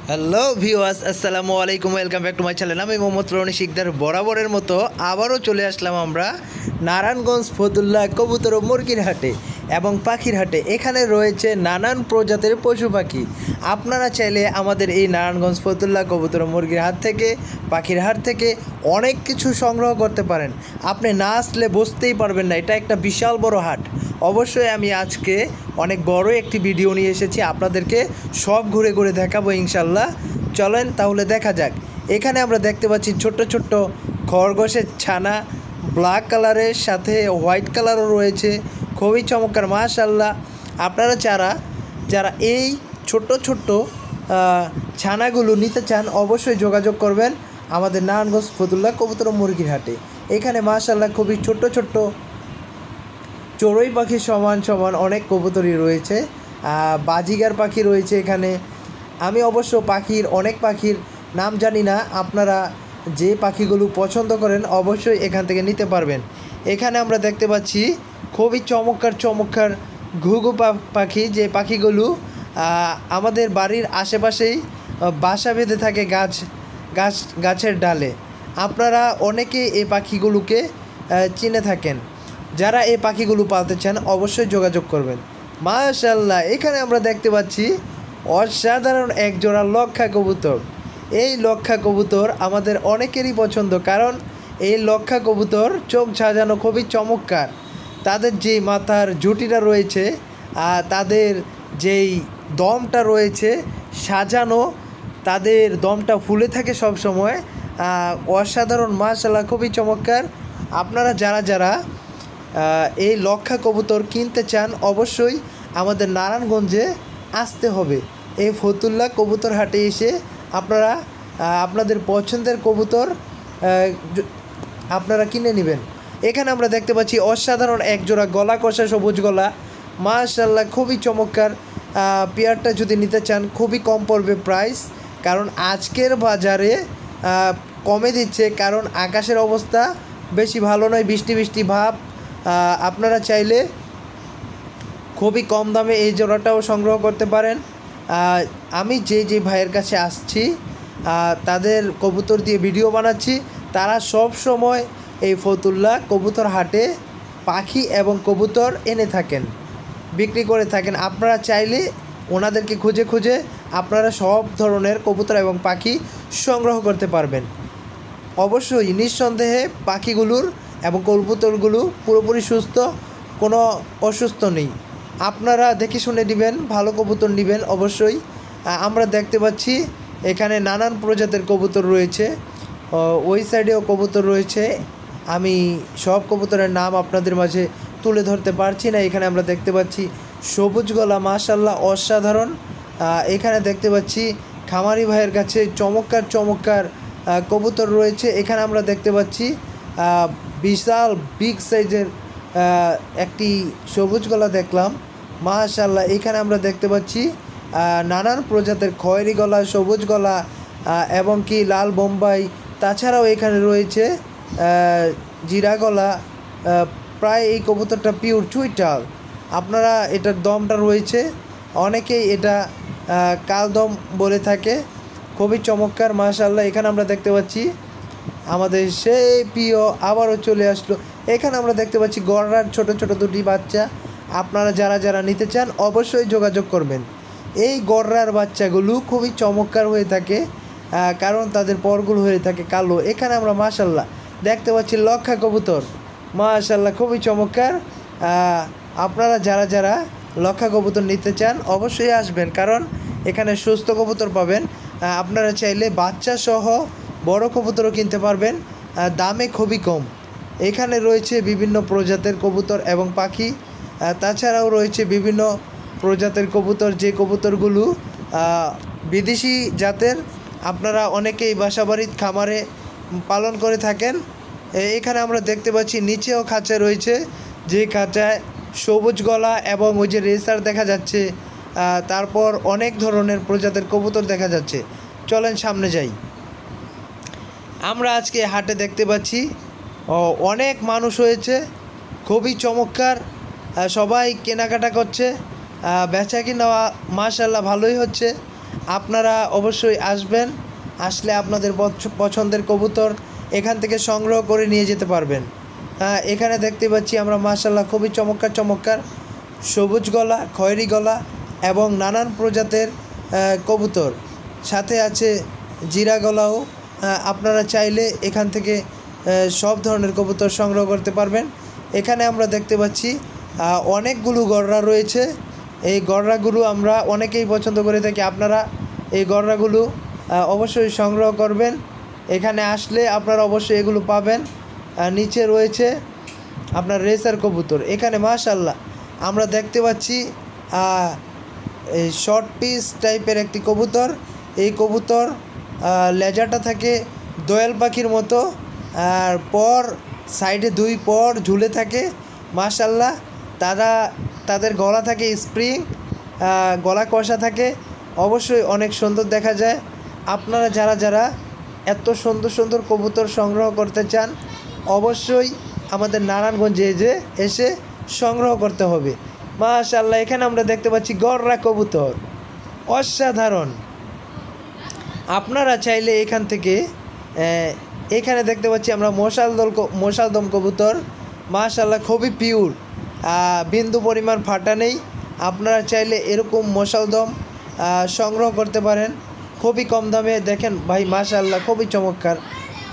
Hello viewers, আসসালামু আলাইকুম। Welcome back to my channel. আমি মোহাম্মদ রনি শিকদার বরাবরের মতো আবারও চলে আসলাম আমরা নারায়ণগঞ্জ ফতুল্লা কবুতর ও মুরগির হাটে এবং পাখির হাটে। এখানে রয়েছে নানান প্রজাতির পশু পাখি। আপনারা চাইলে আমাদের এই নারায়ণগঞ্জ ফতুল্লা কবুতর ও মুরগির হাট থেকে, পাখির হাট থেকে অনেক কিছু সংগ্রহ করতে পারেন। আপনি না আসলে বুঝতেই পারবেন না, এটা একটা বিশাল বড় হাট। অবশ্যই আমি আজকে অনেক বড় একটি ভিডিও নিয়ে এসেছি, আপনাদেরকে সব ঘুরে ঘুরে দেখাবো ইনশাল্লাহ। চলেন তাহলে দেখা যাক। এখানে আমরা দেখতে পাচ্ছি ছোট্ট ছোট্ট খরগোশের ছানা, ব্ল্যাক কালারের সাথে হোয়াইট কালারও রয়েছে, খুবই চমৎকার মাশাল্লাহ। আপনারা যারা এই ছোট্ট ছোট্ট ছানাগুলো নিতে চান অবশ্যই যোগাযোগ করবেন আমাদের নারায়ণগঞ্জ ফতুল্লা কবুতর ও মুরগির হাটে। এখানে মাশাল্লাহ খুবই ছোট্ট ছোট্ট চড়ুই পাখি সমান সমান অনেক কবুতরই রয়েছে, বাজিগার পাখি রয়েছে এখানে। আমি অবশ্য অনেক পাখির নাম জানি না, আপনারা যে পাখিগুলো পছন্দ করেন অবশ্যই এখান থেকে নিতে পারবেন। এখানে আমরা দেখতে পাচ্ছি খুবই চমৎকার চমৎকার ঘুঘু পাখি, যে পাখিগুলো আমাদের বাড়ির আশেপাশেই বাসা বেঁধে থাকে গাছের ডালে। আপনারা অনেকে এই পাখিগুলোকে চিনে থাকেন। যারা এই পাখিগুলো পালতে চান অবশ্যই যোগাযোগ করবেন। মাশাআল্লাহ, এখানে আমরা দেখতে পাচ্ছি অসাধারণ এক জোড়া লক্ষা কবুতর। এই লক্ষা কবুতর আমাদের অনেকেরই পছন্দ, কারণ এই লক্ষা কবুতর চোখ সাজানো খুবই চমৎকার। তাদের যেই মাথার ঝুঁটিটা রয়েছে, তাদের যেই দমটা রয়েছে সাজানো, তাদের দমটা ফুলে থাকে সব সময়, অসাধারণ মাশাআল্লাহ, খুবই চমৎকার। আপনারা যারা এই লক্ষা কবুতর কিনতে চান অবশ্যই আমাদের নারায়ণগঞ্জে আসতে হবে। এই ফতুল্লা কবুতর হাটে এসে আপনারা আপনাদের পছন্দের কবুতর আপনারা কিনে নেবেন। এখানে আমরা দেখতে পাচ্ছি অসাধারণ এক জোড়া গলা কষা সবুজ গলা, মাশাআল্লাহ খুবই চমৎকার। পেয়ারটা যদি নিতে চান খুবই কম পড়বে প্রাইস, কারণ আজকের বাজারে কমে দিচ্ছে, কারণ আকাশের অবস্থা বেশি ভালো নয়, বৃষ্টি বৃষ্টি ভাব। আপনারা চাইলে খুবই কম দামে এই জোড়াটাও সংগ্রহ করতে পারেন। আমি যে ভাইয়ের কাছে আসছি তাদের কবুতর দিয়ে ভিডিও বানাচ্ছি, তারা সব সময় এই ফতুল্লা কবুতর হাটে পাখি এবং কবুতর এনে থাকেন, বিক্রি করে থাকেন। আপনারা চাইলে ওনাদেরকে খুঁজে খুঁজে আপনারা সব ধরনের কবুতর এবং পাখি সংগ্রহ করতে পারবেন। অবশ্যই নিঃসন্দেহে পাখিগুলোর এবং কবুতরগুলো পুরোপুরি সুস্থ, কোনো অসুস্থ নেই। আপনারা দেখে শুনে নেবেন, ভালো কবুতর নেবেন অবশ্যই। আমরা দেখতে পাচ্ছি এখানে নানান প্রজাতির কবুতর রয়েছে, ওই সাইডেও কবুতর রয়েছে। আমি সব কবুতরের নাম আপনাদের মাঝে তুলে ধরতে পারছি না। এখানে আমরা দেখতে পাচ্ছি সবুজ গলা, মাশাআল্লাহ অসাধারণ। এখানে দেখতে পাচ্ছি খামারি ভাইয়ের কাছে চমৎকার চমৎকার কবুতর রয়েছে। এখানে আমরা দেখতে পাচ্ছি বিশাল বিগ সাইজের একটি সবুজ গলা দেখলাম, মাশাআল্লাহ। এখানে আমরা দেখতে পাচ্ছি নানান প্রজাতির খয়েরি গলা, সবুজ গলা এবং কি লাল বোম্বাই। তাছাড়াও এখানে রয়েছে জিরা গলা। প্রায় এই কবুতরটা পিওর চুইটাল। আপনারা এটার দমটা রয়েছে, অনেকেই এটা কালদম বলে থাকে, খুবই চমৎকার মাশাআল্লাহ। এখানে আমরা দেখতে পাচ্ছি আমাদের সেই প্রিয় আবারও চলে আসলো। এখানে আমরা দেখতে পাচ্ছি গড়রার ছোট ছোট দুটি বাচ্চা। আপনারা যারা নিতে চান অবশ্যই যোগাযোগ করবেন। এই গড়রার বাচ্চাগুলো খুবই চমৎকার হয়ে থাকে, কারণ তাদের পরগুলো হয়ে থাকে কালো। এখানে আমরা মাশাআল্লাহ দেখতে পাচ্ছি লক্ষা কবুতর, মাশাআল্লাহ খুবই চমৎকার। আপনারা যারা লক্ষা কবুতর নিতে চান অবশ্যই আসবেন, কারণ এখানে সুস্থ কবুতর পাবেন। আপনারা চাইলে বাচ্চা সহ বড় কবুতরও কিনতে পারবেন, দামে খুবই কম। এখানে রয়েছে বিভিন্ন প্রজাতির কবুতর এবং পাখি, তাছাড়াও রয়েছে বিভিন্ন প্রজাতির কবুতর, যে কবুতরগুলো বিদেশি জাতের। আপনারা অনেকেই বাসাবাড়ির খামারে পালন করে থাকেন। এখানে আমরা দেখতে পাচ্ছি নিচেও খাঁচা রয়েছে, যে খাঁচায় সবুজ গলা এবং ওই যে রেসার দেখা যাচ্ছে, তারপর অনেক ধরনের প্রজাতির কবুতর দেখা যাচ্ছে। চলেন সামনে যাই। আমরা আজকে হাটে দেখতে পাচ্ছি অনেক মানুষ হয়েছে, খুবই চমৎকার, সবাই কেনাকাটা করছে, বেচা কিনা মাশাআল্লাহ ভালোই হচ্ছে। আপনারা অবশ্যই আসবেন, আসলে আপনাদের পছন্দের কবুতর এখান থেকে সংগ্রহ করে নিয়ে যেতে পারবেন। এখানে দেখতে পাচ্ছি আমরা মাশাআল্লাহ খুবই চমৎকার চমৎকার সবুজ গলা, খয়েরি গলা এবং নানান প্রজাতের কবুতর, সাথে আছে জিরা গলাও। আপনারা চাইলে এখান থেকে সব ধরনের কবুতর সংগ্রহ করতে পারবেন। এখানে আমরা দেখতে পাচ্ছি অনেকগুলো গড়রা রয়েছে। এই গড়রাগুলো আমরা অনেকেই পছন্দ করে থাকি। আপনারা এই গড়রাগুলো অবশ্যই সংগ্রহ করবেন। এখানে আসলে আপনারা অবশ্যই এগুলো পাবেন। নিচে রয়েছে আপনার রেসার কবুতর। এখানে মাশাআল্লাহ আমরা দেখতে পাচ্ছি এই শর্ট পিস টাইপের একটি কবুতর। এই কবুতর লেজাটা থাকে দোয়েল পাখির মতো, আর সাইডে 2 পর ঝুলে থাকে। মাশাআল্লাহ তাদের গলা থাকে স্প্রিং, গলা কষা থাকে, অবশ্যই অনেক সুন্দর দেখা যায়। আপনারা যারা এত সুন্দর সুন্দর কবুতর সংগ্রহ করতে চান অবশ্যই আমাদের নারায়ণগঞ্জে এসে সংগ্রহ করতে হবে। মাশাআল্লাহ এখানে আমরা দেখতে পাচ্ছি গড়রা কবুতর, অসাধারণ। আপনারা চাইলে এখান থেকে এখানে দেখতে পাচ্ছি আমরা মশালদম কবুতর। মাশাআল্লাহ খুবই পিওর, বিন্দু পরিমাণ ফাটা নেই। আপনারা চাইলে এরকম মশালদম সংগ্রহ করতে পারেন খুবই কম দামে। দেখেন ভাই মাশাআল্লাহ খুবই চমৎকার,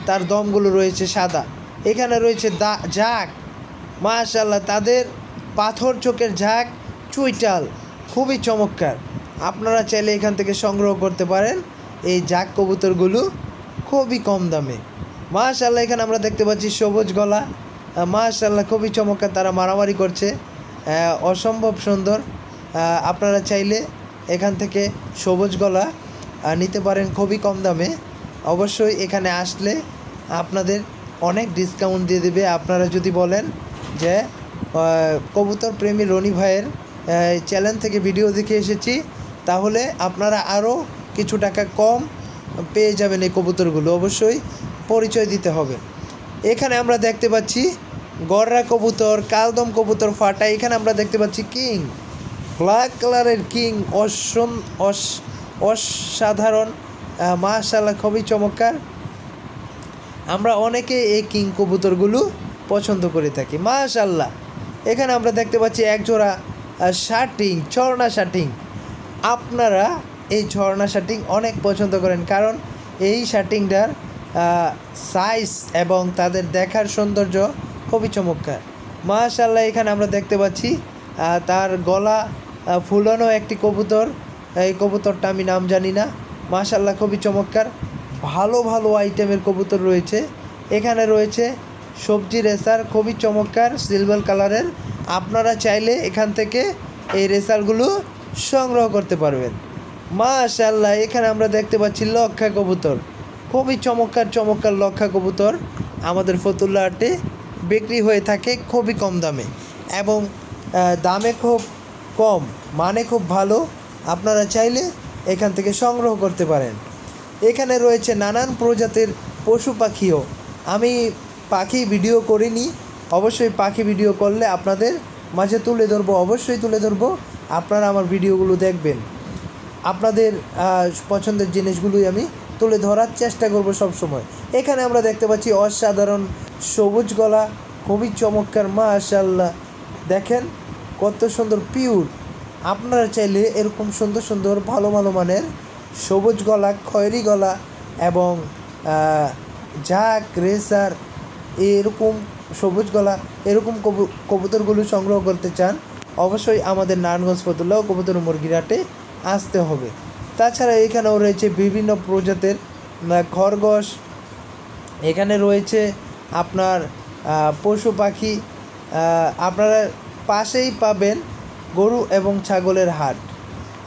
তার দমগুলো রয়েছে সাদা। এখানে রয়েছে ঝাঁক, মাশাআল্লাহ তাদের পাথর চোখের ঝাঁক, চুইটাল, খুবই চমৎকার। আপনারা চাইলে এখান থেকে সংগ্রহ করতে পারেন এই ঝাঁক কবুতরগুলো খুবই কম দামে। মাশাআল্লাহ এখানে আমরা দেখতে পাচ্ছি সবুজ গলা, মাশাআল্লাহ খুবই চমৎকার, তারা মারামারি করছে, অসম্ভব সুন্দর। আপনারা চাইলে এখান থেকে সবুজ গলা নিতে পারেন খুবই কম দামে। অবশ্যই এখানে আসলে আপনাদের অনেক ডিসকাউন্ট দিয়ে দেবে। আপনারা যদি বলেন যে কবুতর প্রেমী রনি ভাইয়ের চ্যানেল থেকে ভিডিও দেখে এসেছি, তাহলে আপনারা আরও কিছু টাকা কম পেয়ে যাবেন এই কবুতরগুলো। অবশ্যই পরিচয় দিতে হবে। এখানে আমরা দেখতে পাচ্ছি গড়রা কবুতর, কালদম কবুতর ফাটা। এখানে আমরা দেখতে পাচ্ছি কিং, ব্ল্যাক কালারের কিং, অসাধারণ, মাশাআল্লাহ খুবই চমৎকার। আমরা অনেকে এই কিং কবুতরগুলো পছন্দ করে থাকি। মাশাআল্লাহ এখানে আমরা দেখতে পাচ্ছি একজোড়া শার্টিং, ঝর্ণা শার্টিং। আপনারা এই ঝর্ণা শার্টিং অনেক পছন্দ করেন, কারণ এই শার্টিংটার সাইজ এবং তাদের দেখার সৌন্দর্য খুবই চমৎকার। মাশাআল্লাহ এখানে আমরা দেখতে পাচ্ছি তার গলা ফুলানো একটি কবুতর। এই কবুতরটা আমি নাম জানি না। মাশাআল্লাহ খুবই চমৎকার, ভালো ভালো আইটেমের কবুতর রয়েছে। এখানে রয়েছে সবজি রেসার, খুবই চমৎকার সিলভার কালারের। আপনারা চাইলে এখান থেকে এই রেসারগুলো সংগ্রহ করতে পারবেন। মাশাআল্লাহ এখানে আমরা দেখতে পাচ্ছি লক্ষা কবুতর, খুবই চমৎকার চমৎকার লক্ষা কবুতর আমাদের ফতুল্লা হাটে বিক্রি হয়ে থাকে খুবই কম দামে, এবং দামে খুব কম, মানে খুব ভালো। আপনারা চাইলে এখান থেকে সংগ্রহ করতে পারেন। এখানে রয়েছে নানান প্রজাতির পশু পাখিও। আমি পাখি ভিডিও করিনি, অবশ্যই পাখি ভিডিও করলে আপনাদের মাঝে তুলে ধরবো, অবশ্যই তুলে ধরবো। আপনারা আমার ভিডিওগুলো দেখবেন, আপনাদের পছন্দের জিনিসগুলোই আমি তুলে ধরার চেষ্টা করব সব সময়। এখানে আমরা দেখতে পাচ্ছি অসাধারণ সবুজ গলা, খুবই চমৎকার। মাশাআল্লাহ দেখেন কত সুন্দর পিওর। আপনারা চাইলে এরকম সুন্দর সুন্দর ভালো ভালো মানের সবুজ গলা, খয়েরি গলা এবং ঝাঁক, রেসার, এরকম সবুজ গলা এরকম কবুতরগুলো সংগ্রহ করতে চান, অবশ্যই আমাদের নারায়ণগঞ্জ ফতুল্লা ও কবুতর মুরগির হাটে আসতে হবে। তাছাড়া এখানেও রয়েছে বিভিন্ন প্রজাতির খরগোশ। এখানে রয়েছে আপনার পশু পাখি। আপনারা পাশেই পাবেন গরু এবং ছাগলের হাট।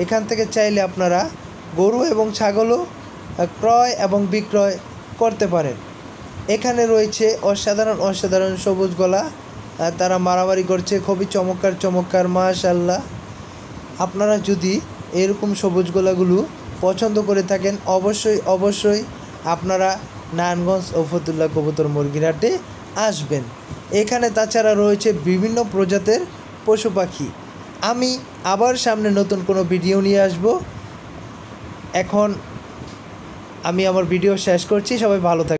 এখান থেকে চাইলে আপনারা গরু এবং ছাগলও ক্রয় এবং বিক্রয় করতে পারেন। এখানে রয়েছে অসাধারণ অসাধারণ সবুজ গলা, তারা মারামারি করছে, খুবই চমৎকার চমৎকার। মাশাআল্লাহ আপনারা যদি এরকম সবুজ গলাগুলো পছন্দ করে থাকেন, অবশ্যই অবশ্যই আপনারা নারায়ণগঞ্জ ও ফতুল্লা কবুতর মুরগির হাটে আসবেন। এখানে তাছাড়া রয়েছে বিভিন্ন প্রজাতির পশু পাখি। আমি আবার সামনে নতুন কোনো ভিডিও নিয়ে আসব। এখন আমি আমার ভিডিও শেষ করছি, সবাই ভালো থাকবেন।